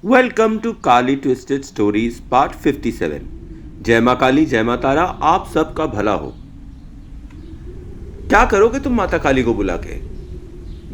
Welcome to Kali twisted stories part 57। जय माँ काली जय माँ तारा, आप सबका भला हो। क्या करोगे तुम माता काली को बुला के?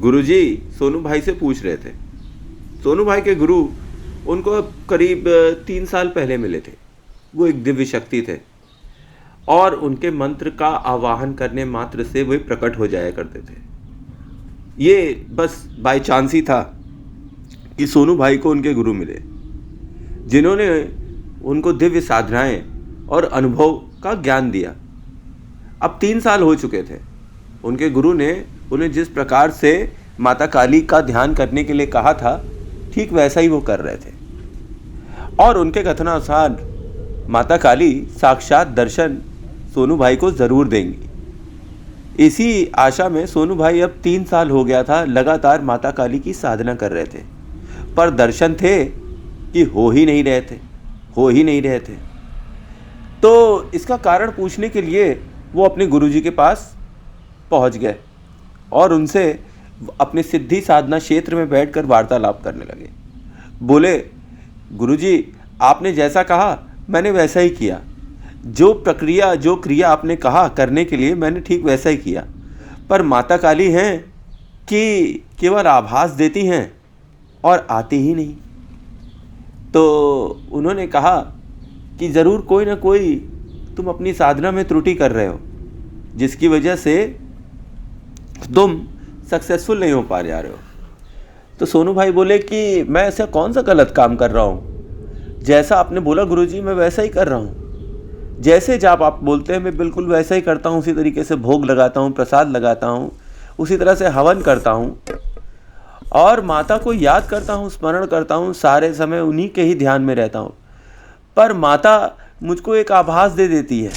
गुरुजी सोनू भाई से पूछ रहे थे। सोनू भाई के गुरु उनको करीब 3 साल पहले मिले थे। वो एक दिव्य शक्ति थे और उनके मंत्र का आवाहन करने मात्र से वे प्रकट हो जाया करते थे। ये बस बाय चांस ही था कि सोनू भाई को उनके गुरु मिले, जिन्होंने उनको दिव्य साधनाएं और अनुभव का ज्ञान दिया। अब 3 साल हो चुके थे। उनके गुरु ने उन्हें जिस प्रकार से माता काली का ध्यान करने के लिए कहा था, ठीक वैसा ही वो कर रहे थे। और उनके कथनानुसार माता काली साक्षात दर्शन सोनू भाई को ज़रूर देंगी। इसी आशा में सोनू भाई अब 3 साल हो गया था लगातार माता काली की साधना कर रहे थे, पर दर्शन थे कि हो ही नहीं रहे थे। तो इसका कारण पूछने के लिए वो अपने गुरुजी के पास पहुंच गए और उनसे अपने सिद्धि साधना क्षेत्र में बैठकर वार्तालाप करने लगे। बोले, गुरुजी आपने जैसा कहा मैंने वैसा ही किया। जो क्रिया आपने कहा करने के लिए मैंने ठीक वैसा ही किया, पर माता काली हैं कि केवल आभास देती हैं और आती ही नहीं। तो उन्होंने कहा कि ज़रूर कोई ना कोई तुम अपनी साधना में त्रुटि कर रहे हो, जिसकी वजह से तुम सक्सेसफुल नहीं हो पा रहे हो। तो सोनू भाई बोले कि मैं ऐसा कौन सा गलत काम कर रहा हूँ? जैसा आपने बोला गुरुजी मैं वैसा ही कर रहा हूँ। जैसे जाप आप बोलते हैं मैं बिल्कुल वैसा ही करता हूँ। उसी तरीके से भोग लगाता हूँ, प्रसाद लगाता हूँ, उसी तरह से हवन करता हूँ और माता को याद करता हूँ, स्मरण करता हूँ, सारे समय उन्हीं के ही ध्यान में रहता हूँ। पर माता मुझको एक आभास दे देती है,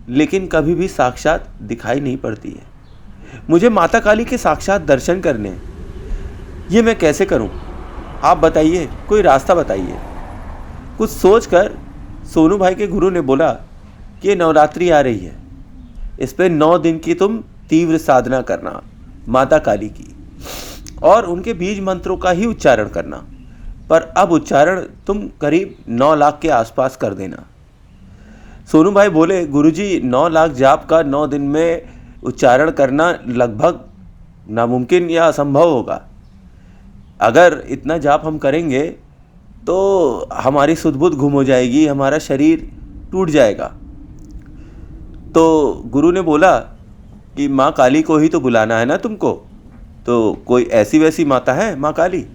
लेकिन कभी भी साक्षात दिखाई नहीं पड़ती है। मुझे माता काली के साक्षात दर्शन करने हैं, ये मैं कैसे करूँ? आप बताइए, कोई रास्ता बताइए। कुछ सोचकर सोनू भाई के गुरु ने बोला कि ये नवरात्रि आ रही है, इस पर 9 दिन की तुम तीव्र साधना करना माता काली की और उनके बीज मंत्रों का ही उच्चारण करना। पर अब उच्चारण तुम करीब 9 लाख के आसपास कर देना। सोनू भाई बोले, गुरुजी 9 लाख जाप का 9 दिन में उच्चारण करना लगभग नामुमकिन या असंभव होगा। अगर इतना जाप हम करेंगे तो हमारी सुध-बुध गुम हो जाएगी, हमारा शरीर टूट जाएगा। तो गुरु ने बोला कि माँ काली को ही तो बुलाना है ना तुमको, तो कोई ऐसी वैसी माता है माँ काली?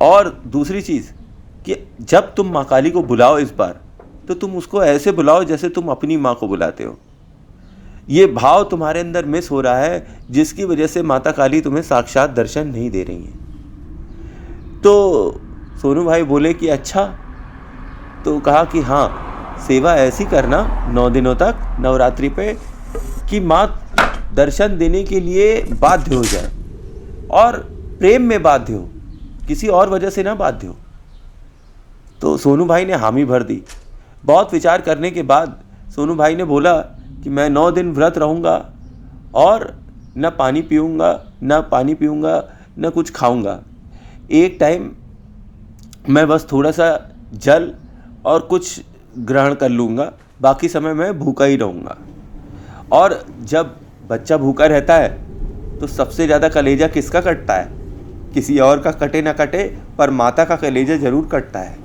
और दूसरी चीज़ कि जब तुम माँ काली को बुलाओ इस बार, तो तुम उसको ऐसे बुलाओ जैसे तुम अपनी माँ को बुलाते हो। ये भाव तुम्हारे अंदर मिस हो रहा है, जिसकी वजह से माता काली तुम्हें साक्षात दर्शन नहीं दे रही हैं। तो सोनू भाई बोले कि अच्छा। तो कहा कि हाँ, सेवा ऐसी करना 9 दिनों तक नवरात्रि पे कि माँ दर्शन देने के लिए बाध्य हो जाए और प्रेम में बाध्य हो, किसी और वजह से ना बाध्य हो। तो सोनू भाई ने हामी भर दी। बहुत विचार करने के बाद सोनू भाई ने बोला कि मैं 9 दिन व्रत रहूँगा और न पानी पीऊँगा न कुछ खाऊँगा। एक टाइम मैं बस थोड़ा सा जल और कुछ ग्रहण कर लूँगा, बाकी समय मैं भूखा ही रहूँगा। और जब बच्चा भूखा रहता है तो सबसे ज़्यादा कलेजा किसका कटता है? किसी और का कटे ना कटे, पर माता का कलेजा ज़रूर कटता है।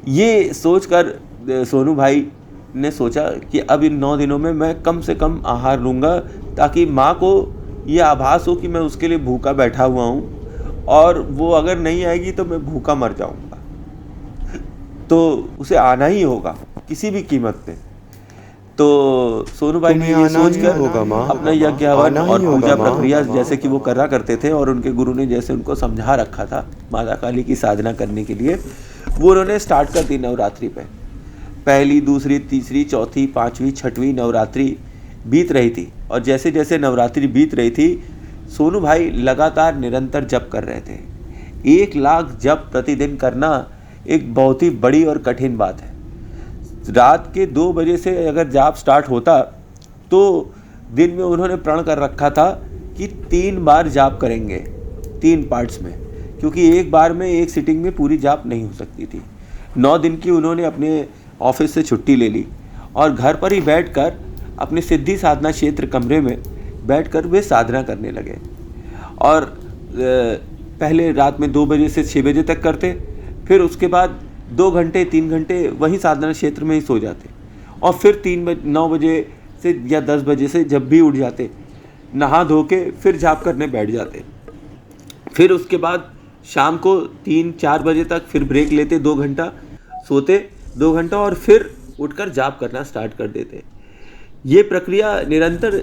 ये सोचकर सोनू भाई ने सोचा कि अब इन 9 दिनों में मैं कम से कम आहार लूँगा, ताकि माँ को ये आभास हो कि मैं उसके लिए भूखा बैठा हुआ हूँ और वो अगर नहीं आएगी तो मैं भूखा मर जाऊँगा। तो उसे आना ही होगा किसी भी कीमत पे। तो सोनू भाई ने ये सोचकर अपना यज्ञ हवन और पूजा प्रक्रिया जैसे कि वो करा करते थे और उनके गुरु ने जैसे उनको समझा रखा था माता काली की साधना करने के लिए, वो उन्होंने स्टार्ट कर दी नवरात्रि पे। पहली, दूसरी, तीसरी, चौथी, 5वीं, 6वीं नवरात्रि बीत रही थी और जैसे जैसे नवरात्रि बीत रही थी, सोनू भाई लगातार निरंतर जप कर रहे थे। 1 लाख जप प्रतिदिन करना एक बहुत ही बड़ी और कठिन बात है। रात के 2 बजे से अगर जाप स्टार्ट होता तो दिन में उन्होंने प्रण कर रखा था कि 3 बार जाप करेंगे, 3 पार्ट्स में, क्योंकि एक बार में एक सिटिंग में पूरी जाप नहीं हो सकती थी। 9 दिन की उन्होंने अपने ऑफिस से छुट्टी ले ली और घर पर ही बैठकर अपने सिद्धि साधना क्षेत्र कमरे में बैठकर वे साधना करने लगे। और पहले रात में 2 बजे से 6 बजे तक करते, फिर उसके बाद 2 घंटे 3 घंटे वहीं साधना क्षेत्र में ही सो जाते और फिर 9 बजे से या 10 बजे से जब भी उठ जाते, नहा धो के फिर जाप करने बैठ जाते। फिर उसके बाद शाम को 3-4 बजे तक फिर ब्रेक लेते, 2 घंटा सोते, 2 घंटा और फिर उठकर जाप करना स्टार्ट कर देते। ये प्रक्रिया निरंतर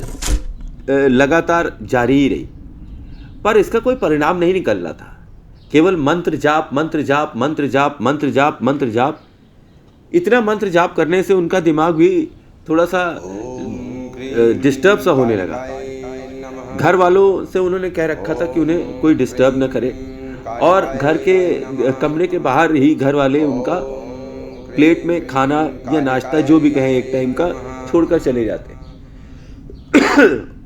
लगातार जारी ही रही, पर इसका कोई परिणाम नहीं निकल रहा था। केवल मंत्र जाप, मंत्र जाप, मंत्र जाप, मंत्र जाप, मंत्र जाप। इतना मंत्र जाप करने से उनका दिमाग भी थोड़ा सा डिस्टर्ब सा होने लगा। घर वालों से उन्होंने कह रखा था कि उन्हें कोई डिस्टर्ब न करे और घर के कमरे के बाहर ही घर वाले उनका प्लेट में खाना या नाश्ता जो भी कहें एक टाइम का छोड़कर चले जाते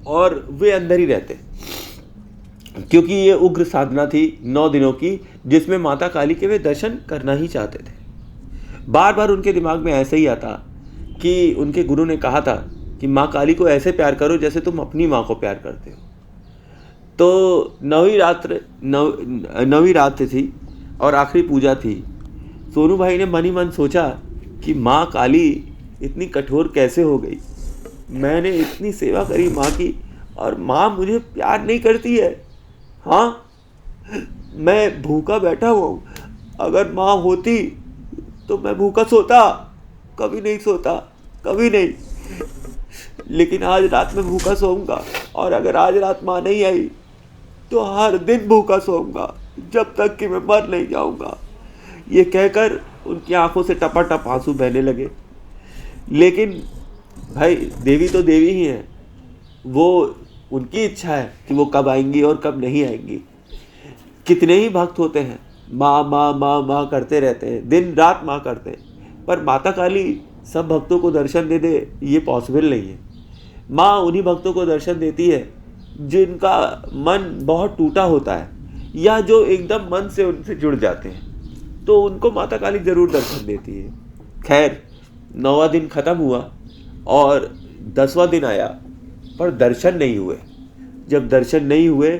और वे अंदर ही रहते, क्योंकि ये उग्र साधना थी 9 दिनों की, जिसमें माता काली के वे दर्शन करना ही चाहते थे। बार बार उनके दिमाग में ऐसे ही आता कि उनके गुरु ने कहा था कि माँ काली को ऐसे प्यार करो जैसे तुम अपनी माँ को प्यार करते हो। तो 9वीं रात थी और आखिरी पूजा थी। सोनू भाई ने मन ही मन सोचा कि माँ काली इतनी कठोर कैसे हो गई। मैंने इतनी सेवा करी माँ की और माँ मुझे प्यार नहीं करती है। हाँ, मैं भूखा बैठा हुआ हूँ, अगर माँ होती तो मैं भूखा सोता? कभी नहीं सोता, कभी नहीं। लेकिन आज रात में भूखा सोऊंगा और अगर आज रात माँ नहीं आई तो हर दिन भूखा सोऊंगा जब तक कि मैं मर नहीं जाऊंगा। ये कहकर उनकी आंखों से टपाटप आंसू बहने लगे। लेकिन भाई, देवी तो देवी ही है, वो उनकी इच्छा है कि वो कब आएंगी और कब नहीं आएंगी। कितने ही भक्त होते हैं, माँ माँ माँ माँ करते रहते हैं, दिन रात माँ करते हैं, पर माता काली सब भक्तों को दर्शन दे दे, ये पॉसिबल नहीं है। माँ उन्हीं भक्तों को दर्शन देती है जिनका मन बहुत टूटा होता है या जो एकदम मन से उनसे जुड़ जाते हैं, तो उनको माता काली जरूर दर्शन देती है। खैर, 9वां दिन खत्म हुआ और 10वां दिन आया, पर दर्शन नहीं हुए। जब दर्शन नहीं हुए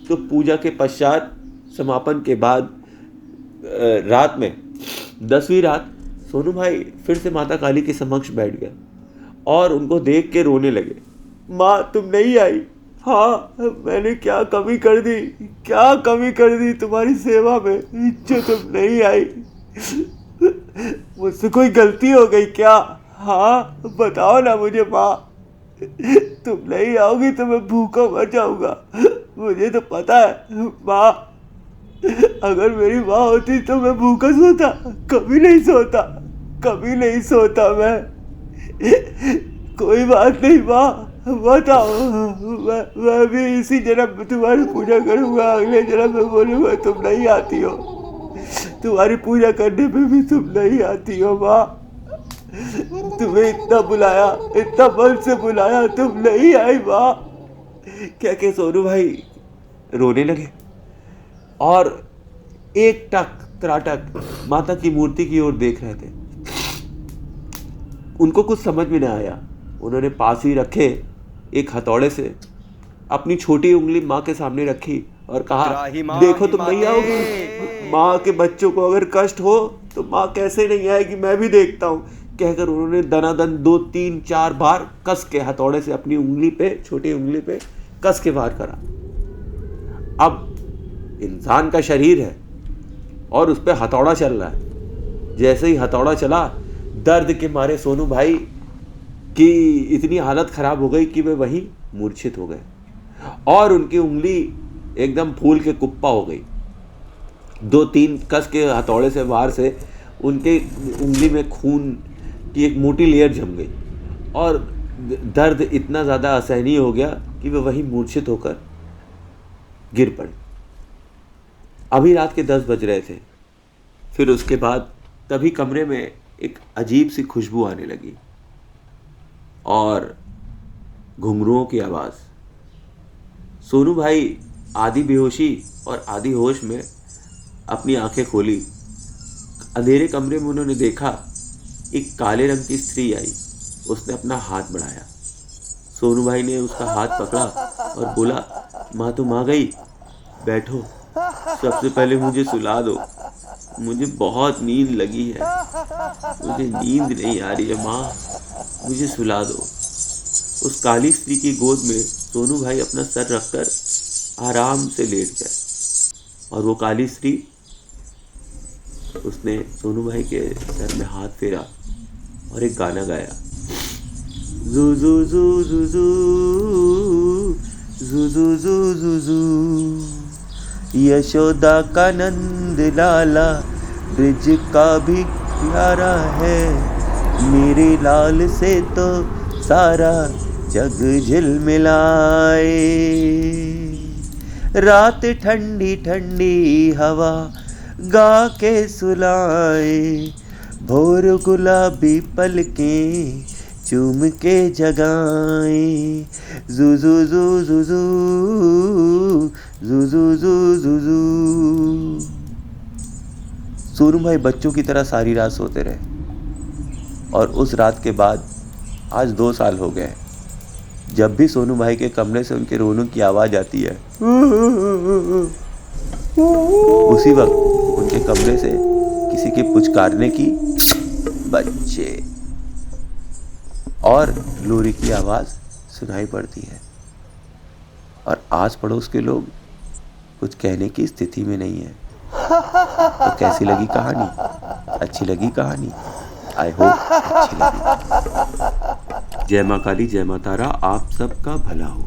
तो पूजा के पश्चात समापन के बाद रात में 10वीं रात सोनू भाई फिर से माता काली के समक्ष बैठ गए और उनको देख के रोने लगे। माँ, तुम नहीं आई? हाँ, मैंने क्या कमी कर दी, क्या कमी कर दी तुम्हारी सेवा में जो तुम नहीं आई? मुझसे कोई गलती हो गई क्या? हाँ, बताओ ना मुझे माँ। तुम नहीं आओगी तो मैं भूखा मर जाऊंगा, मुझे तो पता है माँ। अगर मेरी माँ होती तो मैं भूखा सोता? कभी नहीं सोता, कभी नहीं सोता मैं। कोई बात नहीं माँ, बताओ, मैं भी इसी जन्म में तुम्हारी पूजा करूँगा, अगले जन्म में बोलूँगा तुम नहीं आती हो, तुम्हारी पूजा करने में भी तुम नहीं आती हो माँ। तुम्हें इतना बुलाया, इतना मन से बुलाया, तुम नहीं आई माँ। क्या के सोनू भाई रोने लगे और एक टक त्राटक माता की मूर्ति की ओर देख रहे थे। उनको कुछ समझ में न आया। उन्होंने पास ही रखे एक हथौड़े से अपनी छोटी उंगली माँ के सामने रखी और कहा, देखो तुम नहीं आओगी, माँ के बच्चों को अगर कष्ट हो तो माँ कैसे नहीं आएगी, मैं भी देखता हूँ। कहकर उन्होंने दनादन 2-3-4 बार कस के हथौड़े से अपनी उंगली पे, छोटी उंगली पे कस के वार करा। अब इंसान का शरीर है और उस पर हथौड़ा चल रहा है। जैसे ही हथौड़ा चला, दर्द के मारे सोनू भाई की इतनी हालत खराब हो गई कि वे वहीं मूर्छित हो गए और उनकी उंगली एकदम फूल के कुप्पा हो गई। 2-3 कस के हथौड़े से वार से उनके उंगली में खून की एक मोटी लेयर जम गई और दर्द इतना ज़्यादा असहनीय हो गया कि वे वहीं मूर्छित होकर गिर पड़े। अभी रात के 10 बज रहे थे। फिर उसके बाद तभी कमरे में एक अजीब सी खुशबू आने लगी और घुंघरुओं की आवाज़। सोनू भाई आधी बेहोशी और आधी होश में अपनी आंखें खोली। अंधेरे कमरे में उन्होंने देखा एक काले रंग की स्त्री आई। उसने अपना हाथ बढ़ाया। सोनू भाई ने उसका हाथ पकड़ा और बोला, माँ तुम आ गई, बैठो, सबसे पहले मुझे सुला दो, मुझे बहुत नींद लगी है, मुझे नींद नहीं आ रही है माँ, मुझे सुला दो। उस काली स्त्री की गोद में सोनू भाई अपना सर रखकर आराम से लेट गए और वो काली स्त्री, उसने सोनू भाई के सर में हाथ फेरा और एक गाना गाया, जू जू जू जू जू जू जू जू जू जू, यशोदा का नंद लाला ब्रिज का भी प्यारा है, मेरे लाल से तो सारा जग झिलमिलाए। रात ठंडी ठंडी हवा गा के सुलाए, भोर गुलाबी पलकें चूम के जगाए, जू जू जू जू जू जू जू जू जू जू। सोनू भाई बच्चों की तरह सारी रात सोते रहे और उस रात के बाद आज 2 साल हो गए। जब भी सोनू भाई के कमरे से उनके रोने की आवाज आती है, उसी वक्त उनके कमरे से किसी के पुचकारने की, बच्चे और लोरी की आवाज सुनाई पड़ती है। और आस पड़ोस के लोग कुछ कहने की स्थिति में नहीं है। तो कैसी लगी कहानी? अच्छी लगी कहानी? आई होप अच्छी लगी। जय मां काली, जय मां तारा, आप सबका भला हो।